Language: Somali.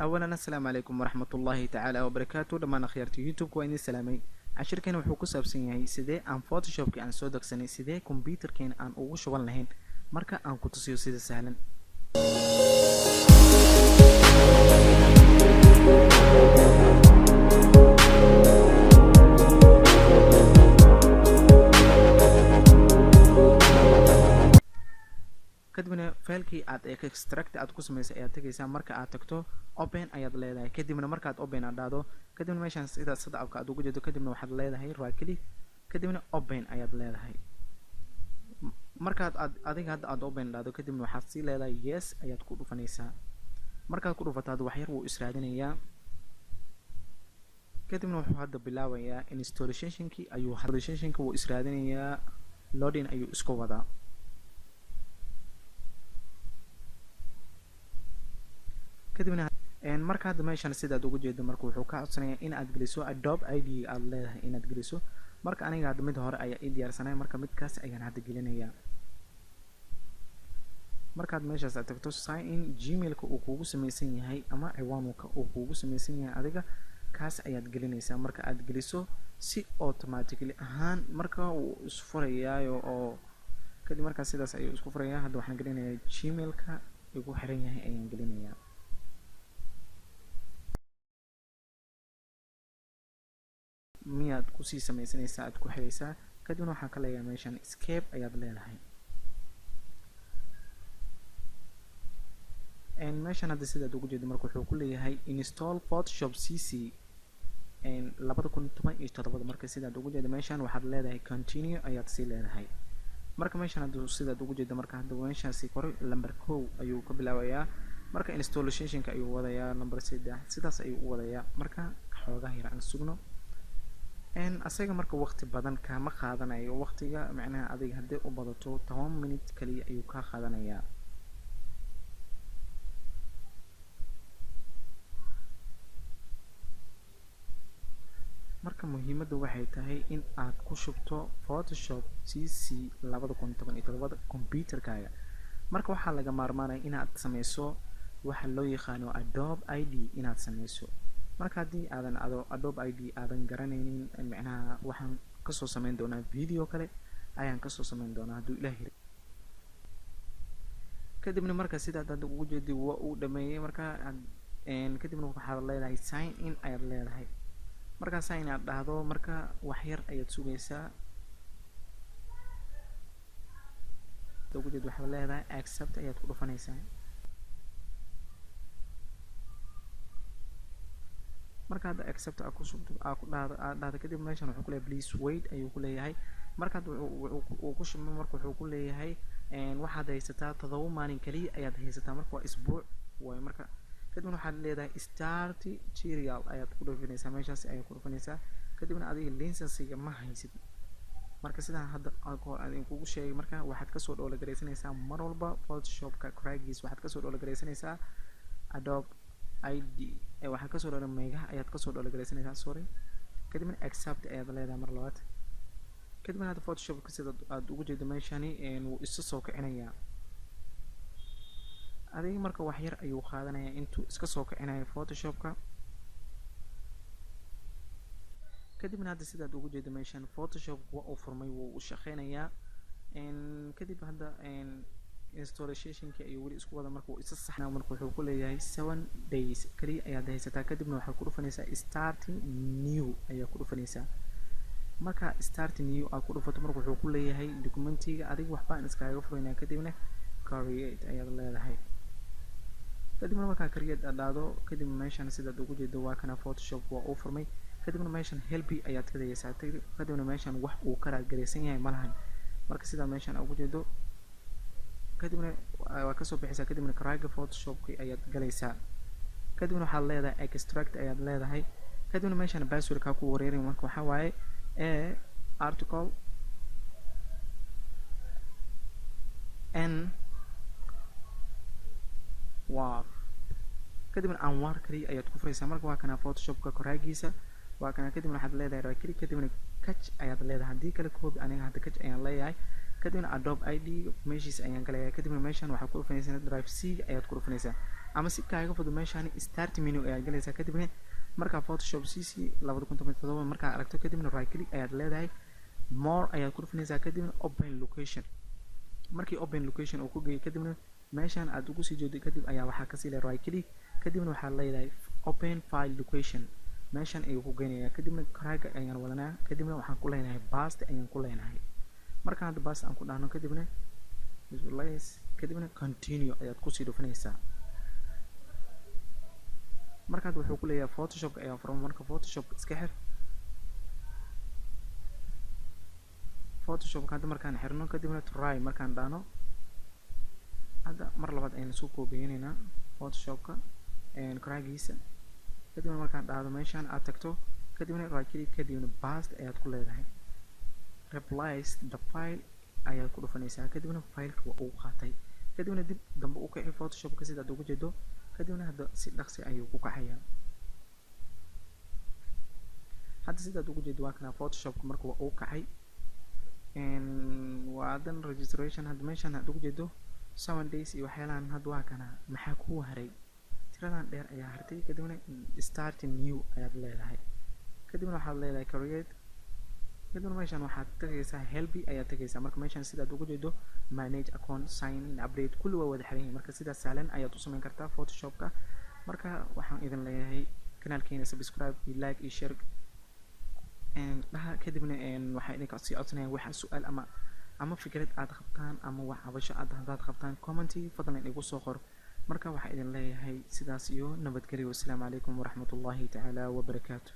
اولا السلام عليكم ورحمة الله تعالى وبركاته dhamaan akhyaarta youtube-ka waa idin salaamay cashirkeena wuxuu ku saabsan yahay sidee aan photoshopki aan soo degsanay sidee computerkeena aan ugu shuban lahayn marka aan ku tusiyo sida sahlan kadibna faylkii aad extract aad ku samaysay ayaad tagaysaa marka aad tagto open ayaad leedahay kadibna markaad open aad dhahdo kadibna meeshaan sida sadabka aad ugu jeedo kadibna waxaad leedahay right click kadibna open ayaad leedahay markaad adiga hadda aad open dhahdo kadibna waxaad sii leedahay yes ayaad ku dhufanaysaa markaad ku dhufato wax yar wuu israadinayaa kadibna wuxuu hadda bilaabayaa installationki wuu israadinayaa loading ayuu isku wadaa kadibna marka hadda meeshan sidaad ugu jeedo marka wuxuu ka codsanayaa in aad geliso Adobe ID aad leedahay inaad geliso marka aniga hadda mid hore ayaa ii diyaarsanay marka midkaas ayaan hadda gelinayaa markaad meeshaas aad tagto sign in gmail-ka uu kuugu samaysan yahay ama ciwaanka uu kuugu samaysan yahay adiga kaas ayaad gelinaysaa marka aad geliso si automatically ahaan marka uu isfurayaa oo kadib markaas sidaas ayuu isku furayaa hadda waxaan gelinayaa gmail-ka igu xiran yahay ayaan gelinayaa miyaad kusii samaysanaysaa aad ku xiraysaa kadibna waxaan ka leeyahay meeshan escape ayaad leedahay meeshan hadda sidaad ugu jeedo marka wuxuu ku leeyahay install photoshop cc 2017 marka sidaad ugu jeedo meeshan waxaad leedahay continue ayaad sii leedahay marka meeshan hadda sidaad ugu jeedo marka hadda meeshaasi kore number 1 ayuu ka bilaabayaa marka installationka ayuu wadayaa number 3 sidaas ayuu u wadayaa marka xoogaa yar aan sugno asaga marka waqti badan kama qaadanayo waqtiga macnaha adiga hadii u badato 10 minute kaliya ayuu ka qaadanayaa marka muhiimadu waxay tahay in aad ku shubto Photoshop CC 2017 computerkaaga marka waxaa laga maarmaanaya inaad sameyso waxa loo yaqaano Adobe ID inaad sameyso marka hadii aadan Adobe ID aadan garanaynin macnaha waxaan ka soo sameyn doonaa video kale ayaan ka soo sameyn doonaa haduu Ilaahay kadibna marka sidaad hadda ugu jeedo waa uu dhameeyay marka kadibna waxaad leedahay sign in ayaad leedahay marka sign aad dhahdo marka wax yar ayaad sugaysaa ugu jeedo waxaad leedahay accept ayaad ku dhufanaysaa marka hadda accept aad ku shubto aad ku dhahdo kadib meeshan wuxuu ku leeyahay please wait ayuu ku leeyahay marka uu ku shubmo marka wuxuu ku leeyahay waxaad haysataa 7 maalin kaliya ayaad haysataa marka waa isbuuc way marka kadibna waxaad leedahay start tutorial ayaad ku dhufanaysaa meeshaas ayaad ku dhufanaysaa kadibna adiga license-ga ma haysid marka sidaan hadda aan kugu sheegay marka waxaad ka soo dhoola-gareysanaysaa mar walba Photoshop-ka crackiis waxaad ka soo dhoola-gareysanaysaa Adobe ID waxaad ka soo dhoola-meegaha ayaad ka soo dhoola-gareysanaysaa sorry kadibna accept ayaad leedahay mar labaad kadibna hadda Photoshop-ka sida aad ugu jeedo meeshani wuu isu soo kicinayaa adiga marka wax yar ayuu qaadanayaa intuu iska soo kicinayo Photoshop-ka kadibna hadda sidaad ugu jeedo meeshan Photoshop waa uu furmay wuu u shaqeynayaa kadib hadda installationki ayuu wali isku wada marka uu isa saxnaa marka wuxuu ku leeyahay 7 days kaliya ayaad haysataa kadibna waxaad ku dhufanaysaa start new ayaa ku dhufanaysaa marka start new aad ku dhufato marka wuxuu ku leeyahay documentiga adiga waxba aan iskaaga furaynaa kadibna create ayaad leedahay kadibna markaa create aad dhahdo kadib meeshan sidaad ugu jeedo waa kana Photoshop waa uu furmay kadibna meeshan help ayaad ka dayaysaa kadibna meeshan wax uu kala gareysan yahay malahan marka sidaa meeshan ugu jeedo kadibna waa ka soo bixaysaa kadibna cracka Photoshop-ki ayaad galaysaa kadibna waxaad leedahay extract ayaad leedahay kadibna meeshan password-ka ku wareerin marka waxa waaye article n war kadibna anwar kaliya ayaad ku furaysaa marka waa kana Photoshop-ka crackiisa waa kana kadibna waxaad leedahay right click kadibna catch ayaad leedahay hadii kale koobi aniga hadda catch ayaan leeyahay kadibna Adobe ID meeshiis ayaan galayaa kadibna meeshan waxaad ku dhufanaysaa drive C ayaad ku dhufanaysaa ama si kaaga fudud meeshaan start menu ayaad galaysaa kadibna markaa Photoshop CC 2017 markaa aragto kadibna right click ayaad leedahay more ayaad ku dhufanaysaa kadibna open location markii open location uu ku geeyo kadibna meeshaan aad ugu sii jeedo kadib ayaa waxaa kasii leedahay right click kadibna waxaad leedahay open file location meeshaan ayuu ku geynayaa kadibna karaaga ayaan wadanaa kadibna waxaan ku leenahay paste ayaan ku leenahay markaan hadda paste aan ku dhahno kadibna visualize kadibna continue ayaad kusii dhufanaysaa markaad wuxuu ku leeyahay Photoshop ayaa furan marka Photoshop iska xir Photoshop hadda markaan xirno kadibna try markaan dhahno hadda mar labaad ayaan soo koobiyeynaa Photoshopka karaagiisa kadibna markaan dhahdo meeshaan aad tagto kadibna right click kadibna paste ayaad ku leedahay replace the file ayaad ku dhufanaysaa kadibna fileka waa uu qaatay kadibna dib dambe u kicin Photoshopka sida aad ugu jeedo kadibna hadda si dhaqsi ayuu ku kacayaa hadda sida aad ugu jeedo waa kana Photoshopka marka waa uu kacay waadan registration hadda meeshaan aad ugu jeedo 7 days iyo waxyaalahan hadda waa kana maxaa ku haray tiradan dheer ayaa hartay kadibna start new ayaad leedahay kadibna waxaad leedahay create kadibna meeshaan waxaad tagaysaa help ayaad tagaysaa marka meeshaan sida aad ugu jeedo manage account sign in update kulli waa wada xiran marka sidaas sahlan ayaad u sameyn kartaa Photoshopka marka waxaan idin leeyahay kanaalkeena subscribe iyo like iyo share dhaha kadibna waxaan idinka sii codsanayaa waxa su'aal ama fikrad aad qabtaan ama wax cabasho aad qabtaan commenti fadlan igu soo qor marka waxaan idin leeyahay sidaas iyo nabadgelyo. Assalaamu calaykum waraxmatullaahi tacaala wabarakaatuh.